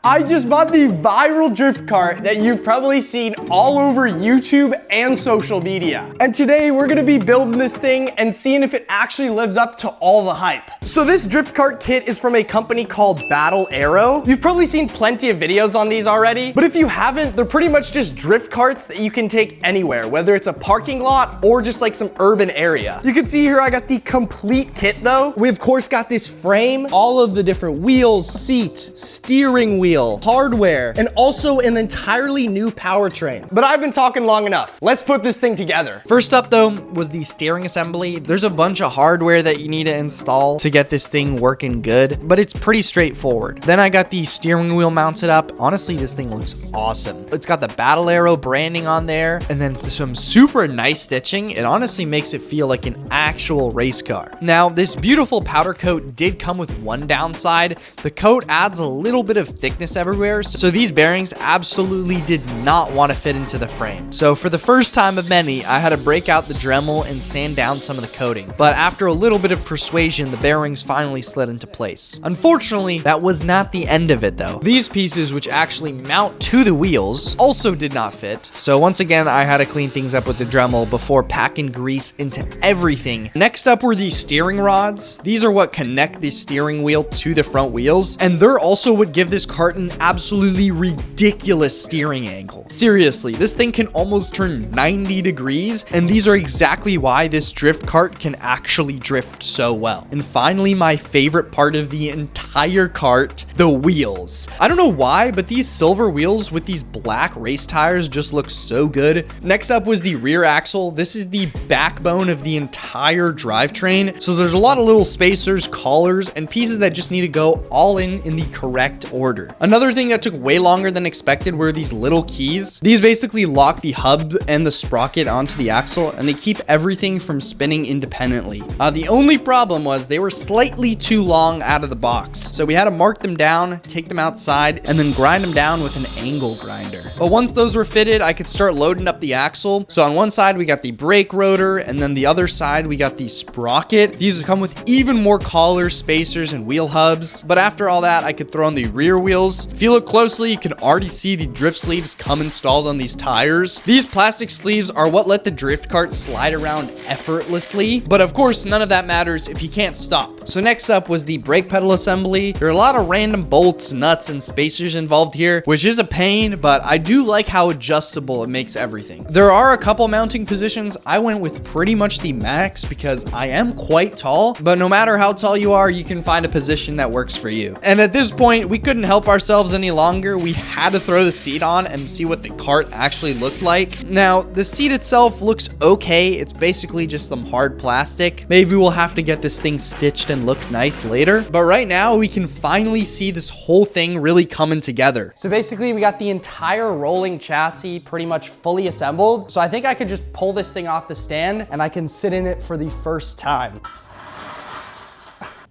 I just bought the viral drift cart that you've probably seen all over YouTube and social media. And today we're gonna be building this thing and seeing if it actually lives up to all the hype. So this drift cart kit is from a company called Battle Aero. You've probably seen plenty of videos on these already, but if you haven't, they're pretty much just drift carts that you can take anywhere, whether it's a parking lot or just like some urban area. You can see here I got the complete kit though. We of course got this frame, all of the different wheels, seat, steering wheel, hardware, and also an entirely new powertrain. But I've been talking long enough. Let's put this thing together. First up though was the steering assembly. There's a bunch of hardware that you need to install to get this thing working good, but it's pretty straightforward. Then I got the steering wheel mounted up. Honestly, this thing looks awesome. It's got the Battle Aero branding on there, and then some super nice stitching. It honestly makes it feel like an actual race car. Now, this beautiful powder coat did come with one downside. The coat adds a little bit of thickness everywhere, so these bearings absolutely did not want to fit into the frame. So for the first time of many, I had to break out the Dremel and sand down some of the coating. But after a little bit of persuasion, the bearings finally slid into place. Unfortunately, that was not the end of it though. These pieces, which actually mount to the wheels, also did not fit. So once again, I had to clean things up with the Dremel before packing grease into everything. Next up were these steering rods. These are what connect the steering wheel to the front wheels, and they're also what give this cart an absolutely ridiculous steering angle. Seriously, this thing can almost turn 90 degrees, and these are exactly why this drift cart can actually drift so well. And finally, my favorite part of the entire cart, the wheels. I don't know why, but these silver wheels with these black race tires just look so good. Next up was the rear axle. This is the backbone of the entire drivetrain, so there's a lot of little spacers, collars, and pieces that just need to go all in the correct order. Another thing that took way longer than expected were these little keys. These basically lock the hub and the sprocket onto the axle, and they keep everything from spinning independently. The only problem was they were slightly too long out of the box, so we had to mark them down, take them outside, and then grind them down with an angle grinder. But once those were fitted, I could start loading up the axle. So on one side we got the brake rotor, and then the other side we got the sprocket. These come with even more collars, spacers, and wheel hubs. But after all that, I could throw on the rear wheels. If you look closely, you can already see the drift sleeves come installed on these tires. These plastic sleeves are what let the drift cart slide around effortlessly, but of course none of that matters if you can't stop. So next up was the brake pedal assembly. There are a lot of random bolts, nuts, and spacers involved here, which is a pain, but I do like how adjustable it makes everything. There are a couple mounting positions. I went with pretty much the max because I am quite tall, but no matter how tall you are, you can find a position that works for you. And at this point, we couldn't help ourselves any longer. We had to throw the seat on and see what the cart actually looked like. Now, the seat itself looks okay. It's basically just some hard plastic. Maybe we'll have to get this thing stitched and look nice later. But right now, we can finally see this whole thing really coming together. So basically, we got the entire rolling chassis pretty much fully assembled. So I think I could just pull this thing off the stand and I can sit in it for the first time.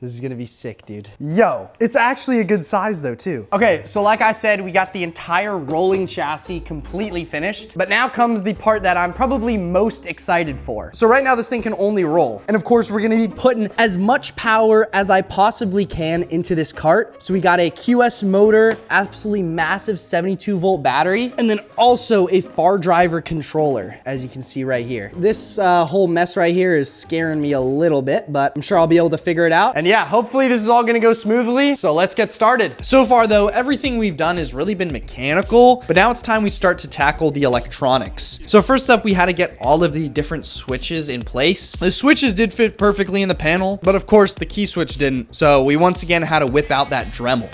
This is gonna be sick, dude. Yo, it's actually a good size though too. Okay, so like I said, we got the entire rolling chassis completely finished, but now comes the part that I'm probably most excited for. So right now this thing can only roll. And of course, we're gonna be putting as much power as I possibly can into this cart. So we got a QS motor, absolutely massive 72 volt battery, and then also a far driver controller, as you can see right here. This whole mess right here is scaring me a little bit, but I'm sure I'll be able to figure it out. And yeah, hopefully this is all gonna go smoothly, so let's get started. So far though, everything we've done has really been mechanical, but now it's time we start to tackle the electronics. So first up, we had to get all of the different switches in place. The switches did fit perfectly in the panel, but of course the key switch didn't. So we once again had to whip out that Dremel.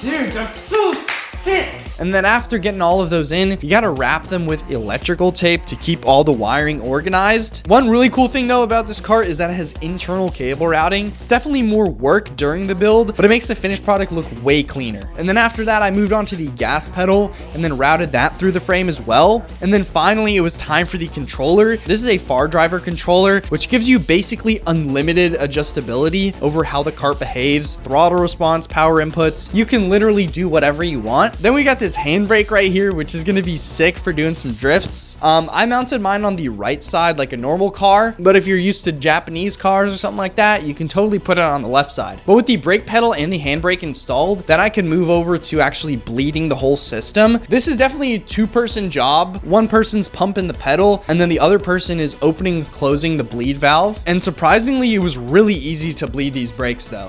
Dude, that's so sick. And then after getting all of those in, you gotta wrap them with electrical tape to keep all the wiring organized. One really cool thing though about this cart is that it has internal cable routing. It's definitely more work during the build, but it makes the finished product look way cleaner. And then after that, I moved on to the gas pedal and then routed that through the frame as well. And then finally, it was time for the controller. This is a far driver controller, which gives you basically unlimited adjustability over how the cart behaves, throttle response, power inputs. You can literally do whatever you want. front. Then we got this handbrake right here, which is gonna be sick for doing some drifts. I mounted mine on the right side like a normal car, but if you're used to Japanese cars or something like that, you can totally put it on the left side. But with the brake pedal and the handbrake installed, then I can move over to actually bleeding the whole system. This is definitely a two-person job. One person's pumping the pedal, and then the other person is opening and closing the bleed valve. And surprisingly, it was really easy to bleed these brakes though.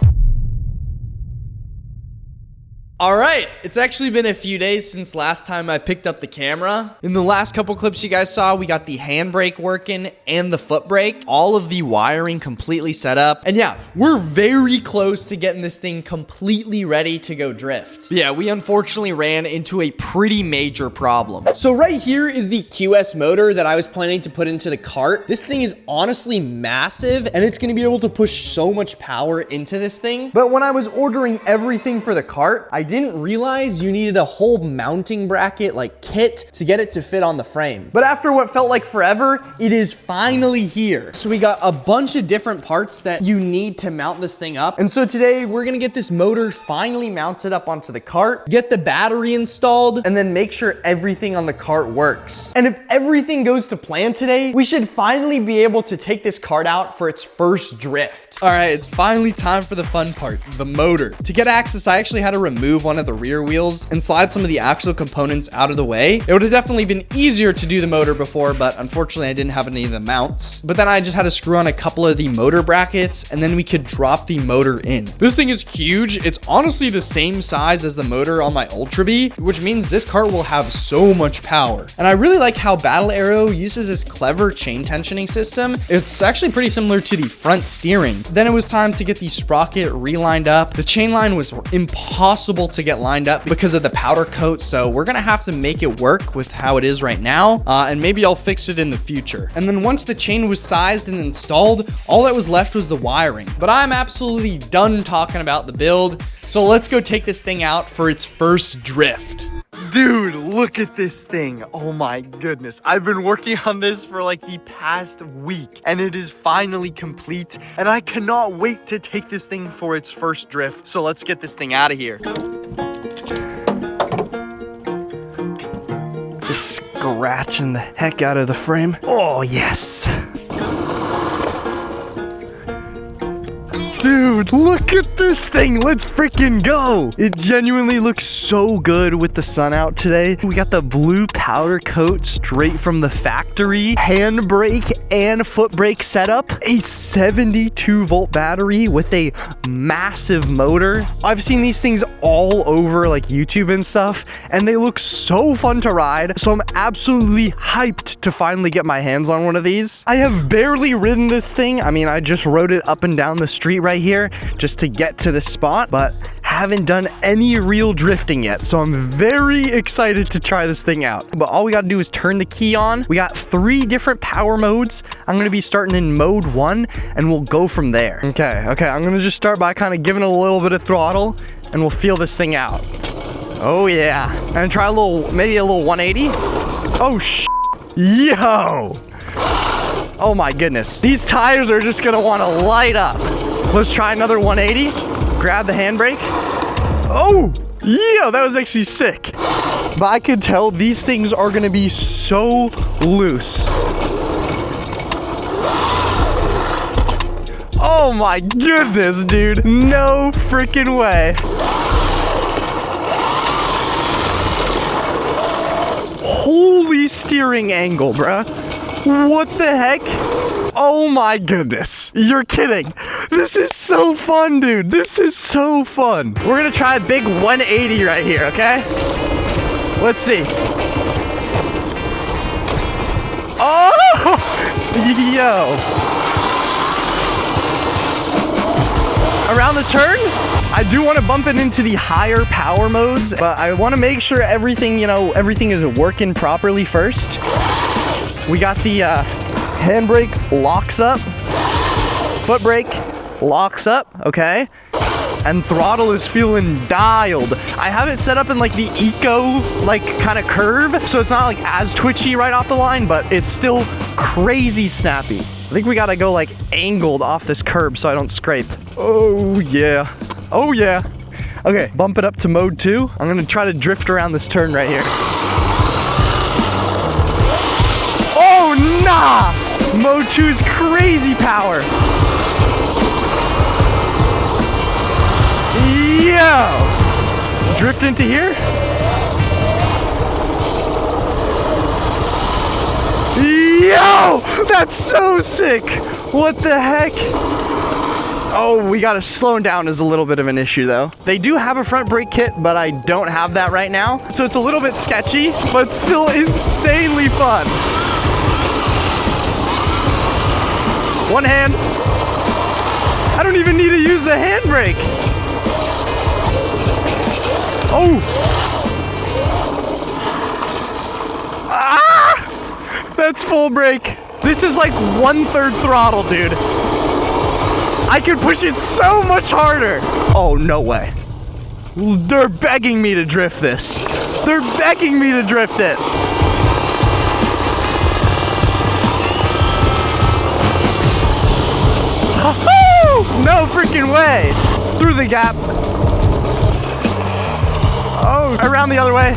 All right, it's actually been a few days since last time I picked up the camera. In the last couple clips you guys saw, we got the handbrake working and the foot brake, all of the wiring completely set up. And yeah, we're very close to getting this thing completely ready to go drift. But yeah, we unfortunately ran into a pretty major problem. So right here is the QS motor that I was planning to put into the cart. This thing is honestly massive, and it's gonna be able to push so much power into this thing. But when I was ordering everything for the cart, I didn't realize you needed a whole mounting bracket like kit to get it to fit on the frame. But after what felt like forever, it is finally here. So we got a bunch of different parts that you need to mount this thing up. And so today we're gonna get this motor finally mounted up onto the cart, get the battery installed, and then make sure everything on the cart works. And if everything goes to plan today, we should finally be able to take this cart out for its first drift. All right, it's finally time for the fun part, the motor. To get access, I actually had to remove one of the rear wheels and slide some of the axle components out of the way. It would have definitely been easier to do the motor before, but unfortunately I didn't have any of the mounts. But then I just had to screw on a couple of the motor brackets, and then we could drop the motor in. This thing is huge. It's honestly the same size as the motor on my Ultra Bee, which means this cart will have so much power. And I really like how Battle Aero uses this clever chain tensioning system. It's actually pretty similar to the front steering. Then it was time to get the sprocket relined up. The chain line was impossible to get lined up because of the powder coat, so we're gonna have to make it work with how it is right now, and maybe I'll fix it in the future. And then once the chain was sized and installed, all that was left was the wiring. But I'm absolutely done talking about the build, so let's go take this thing out for its first drift. Dude, look at this thing. Oh my goodness. I've been working on this for like the past week, and it is finally complete, and I cannot wait to take this thing for its first drift. So let's get this thing out of here. Just scratching the heck out of the frame. Oh yes. Dude, look at this thing. Let's freaking go. It genuinely looks so good with the sun out today. We got the blue powder coat straight from the factory. Handbrake and foot brake setup. A 72-volt battery with a massive motor. I've seen these things all over like YouTube and stuff, and they look so fun to ride. So I'm absolutely hyped to finally get my hands on one of these. I have barely ridden this thing. I mean, I just rode it up and down the street right here just to get to this spot, but haven't done any real drifting yet, so I'm very excited to try this thing out. But all we gotta do is turn the key on. We got 3 different power modes. I'm gonna be starting in mode 1, and we'll go from there. Okay, I'm gonna just start by kind of giving it a little bit of throttle, and we'll feel this thing out. Oh yeah, and try maybe a little 180. Oh yo! Oh my goodness, these tires are just gonna want to light up. Let's try another 180. Grab the handbrake. Oh, yeah, that was actually sick. But I could tell these things are gonna be so loose. Oh my goodness, dude. No freaking way. Holy steering angle, bruh. What the heck? Oh my goodness. You're kidding. This is so fun, dude. This is so fun. We're gonna try a big 180 right here, okay? Let's see. Oh! Yo. Around the turn, I do want to bump it into the higher power modes, but I want to make sure everything is working properly first. We got the handbrake locks up, foot brake locks up, okay? And throttle is feeling dialed. I have it set up in like the eco kind of curve, so it's not like as twitchy right off the line, but it's still crazy snappy. I think we gotta go like angled off this curb so I don't scrape. Oh yeah. Oh yeah. Okay, bump it up to mode 2. I'm gonna try to drift around this turn right here. Oh, nah! Mode 2 is crazy power. Yo! Drift into here. Yo! That's so sick! What the heck? Oh, we gotta slow down is a little bit of an issue though. They do have a front brake kit, but I don't have that right now. So it's a little bit sketchy, but still insanely fun. One hand. I don't even need to use the handbrake. Oh. Ah! That's full brake. This is like 1/3 throttle, dude. I could push it so much harder. Oh, no way. They're begging me to drift this. They're begging me to drift it. No freaking way. Through the gap. Oh, around the other way.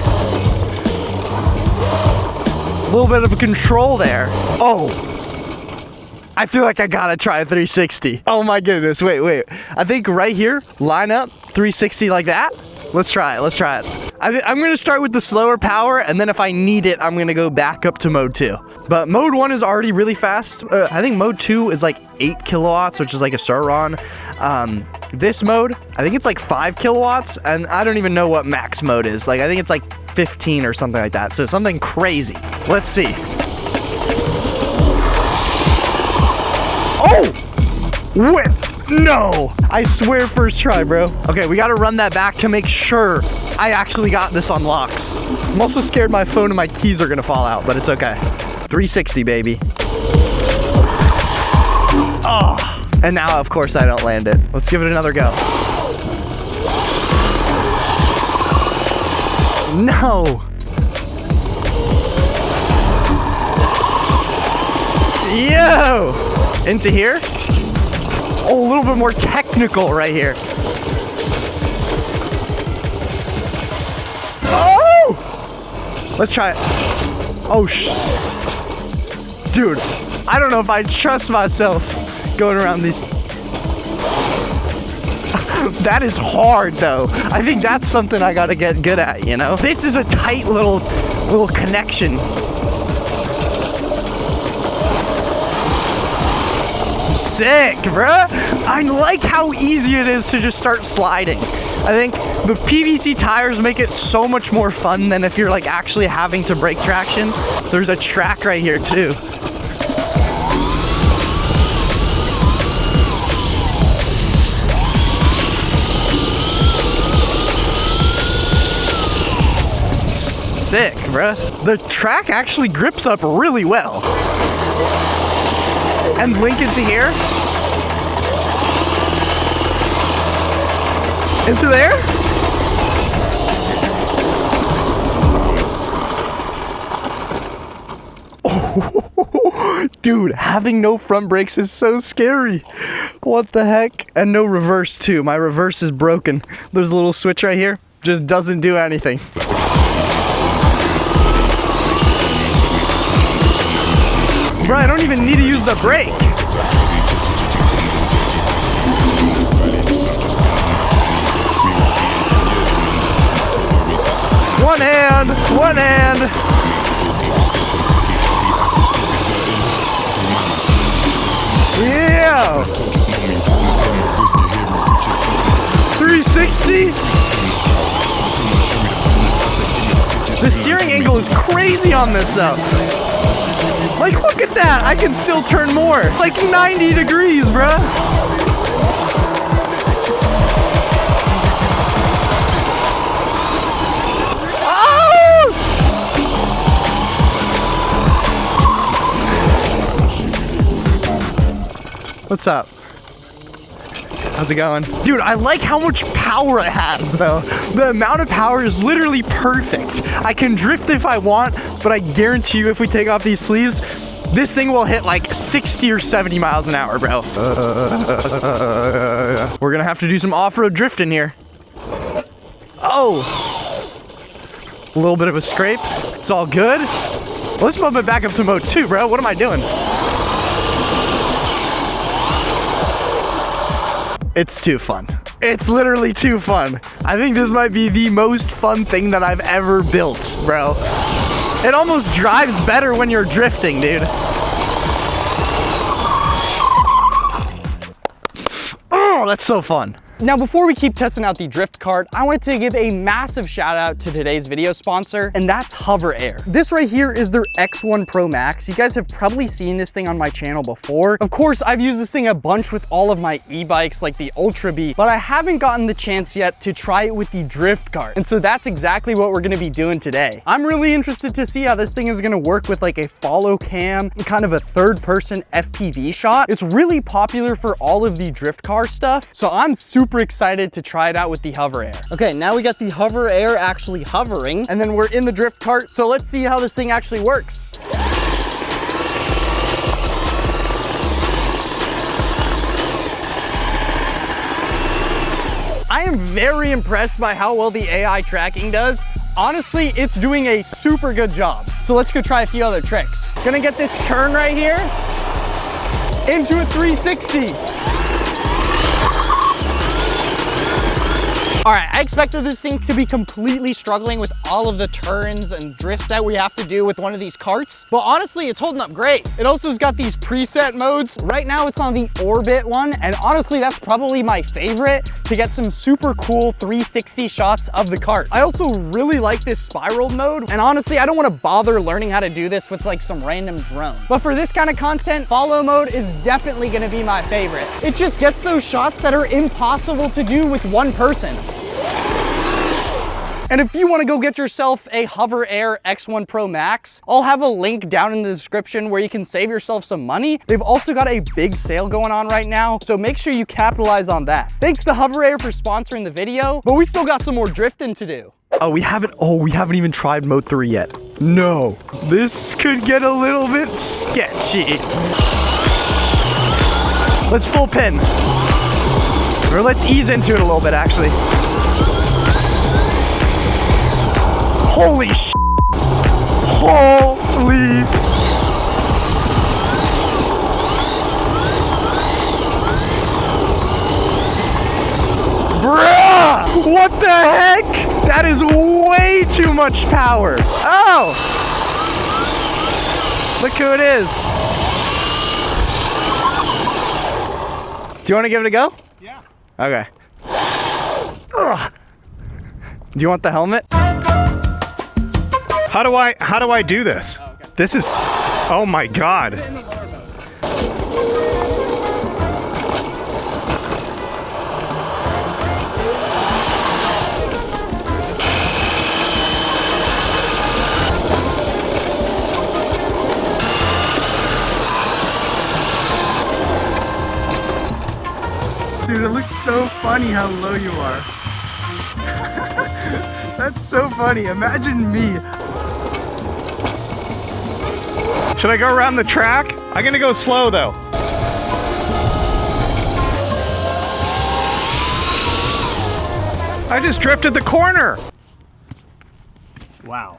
A little bit of a control there. Oh. I feel like I gotta try a 360. Oh my goodness, wait. I think right here, line up, 360 like that. Let's try it. I'm gonna start with the slower power, and then if I need it, I'm gonna go back up to mode 2. But mode 1 is already really fast. I think mode 2 is like 8 kilowatts, which is like a Sauron. This mode, I think it's like 5 kilowatts, and I don't even know what max mode is. Like, I think it's like 15 or something like that. So something crazy. Let's see. Oh! What? No! I swear first try, bro. Okay, we gotta run that back to make sure I actually got this on locks. I'm also scared my phone and my keys are gonna fall out, but it's okay. 360, baby. Oh! And now, of course, I don't land it. Let's give it another go. No! Yo! Into here. Oh, a little bit more technical right here. Oh! Let's try it. Oh, dude, I don't know if I trust myself going around these. That is hard, though. I think that's something I gotta get good at, you know? This is a tight little connection. Sick, bruh. I like how easy it is to just start sliding. I think the PVC tires make it so much more fun than if you're like actually having to brake traction. There's a track right here too. Sick, bruh. The track actually grips up really well. And link into here. Into there. Oh, dude, having no front brakes is so scary. What the heck? And no reverse too. My reverse is broken. There's a little switch right here. Just doesn't do anything. Bro, I don't even need to use the brake. One hand, one hand. Yeah. 360. The steering angle is crazy on this though. Like, look at that. I can still turn more. Like 90 degrees, bruh. Oh! What's up? How's it going? Dude, I like how much power it has, though. The amount of power is literally perfect. I can drift if I want, but I guarantee you if we take off these sleeves, this thing will hit like 60 or 70 miles an hour, bro. We're gonna have to do some off-road drifting here. Oh! A little bit of a scrape. It's all good. Let's bump it back up to mode 2, bro. What am I doing? It's too fun. It's literally too fun. I think this might be the most fun thing that I've ever built, bro. It almost drives better when you're drifting, dude. Oh, that's so fun. Now, before we keep testing out the drift cart, I wanted to give a massive shout out to today's video sponsor, and that's Hover Air. This right here is their X1 Pro Max. You guys have probably seen this thing on my channel before. Of course, I've used this thing a bunch with all of my e-bikes like the Ultra Bee, but I haven't gotten the chance yet to try it with the drift cart. And so that's exactly what we're gonna be doing today. I'm really interested to see how this thing is gonna work with like a follow cam, kind of a third person FPV shot. It's really popular for all of the drift car stuff, so I'm super excited to try it out with the Hover Air. Okay, now we got the Hover Air actually hovering, and then we're in the drift cart, so let's see how this thing actually works. I am very impressed by how well the AI tracking does. Honestly, it's doing a super good job. So let's go try a few other tricks. Gonna get this turn right here into a 360. All right, I expected this thing to be completely struggling with all of the turns and drifts that we have to do with one of these carts, but honestly, it's holding up great. It also has got these preset modes. Right now, it's on the Orbit one, and honestly, that's probably my favorite to get some super cool 360 shots of the cart. I also really like this spiral mode, and honestly, I don't want to bother learning how to do this with like some random drone. But for this kind of content, follow mode is definitely gonna be my favorite. It just gets those shots that are impossible to do with one person. And if you want to go get yourself a Hover Air X1 Pro Max, I'll have a link down in the description where you can save yourself some money. They've also got a big sale going on right now, so make sure you capitalize on that. Thanks to Hover Air for sponsoring the video, but we still got some more drifting to do. We haven't even tried mode 3 yet. No, this could get a little bit sketchy. Let's full pin. Or let's ease into it a little bit, actually. Holy sh! Holy! Bruh! What the heck? That is way too much power. Oh! Look who it is. Do you want to give it a go? Yeah. Okay. Ugh. Do you want the helmet? How do I do this? Oh, okay. This is, oh my God. In the lower mode. Dude, it looks so funny how low you are. That's so funny. Imagine me. Should I go around the track? I'm gonna go slow though. I just drifted the corner. Wow.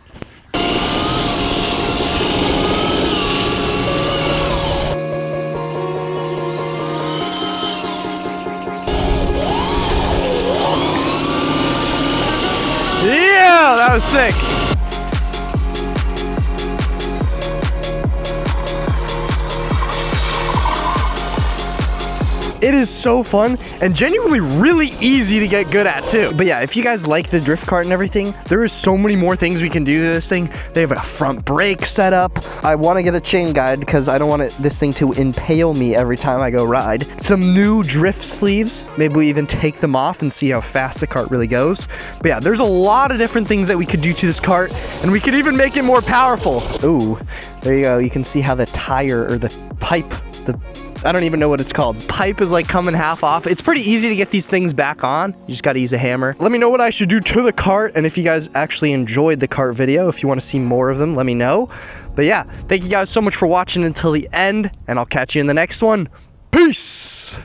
Yeah, that was sick. It is so fun and genuinely really easy to get good at too. But yeah, if you guys like the drift cart and everything, there is so many more things we can do to this thing. They have a front brake setup. I want to get a chain guide because I don't want this thing to impale me every time I go ride. Some new drift sleeves. Maybe we even take them off and see how fast the cart really goes. But yeah, there's a lot of different things that we could do to this cart, and we could even make it more powerful. Ooh, there you go. You can see how the tire or the pipe, I don't even know what it's called. Pipe is like coming half off. It's pretty easy to get these things back on. You just got to use a hammer. Let me know what I should do to the cart. And if you guys actually enjoyed the cart video, if you want to see more of them, let me know. But yeah, thank you guys so much for watching until the end, and I'll catch you in the next one. Peace.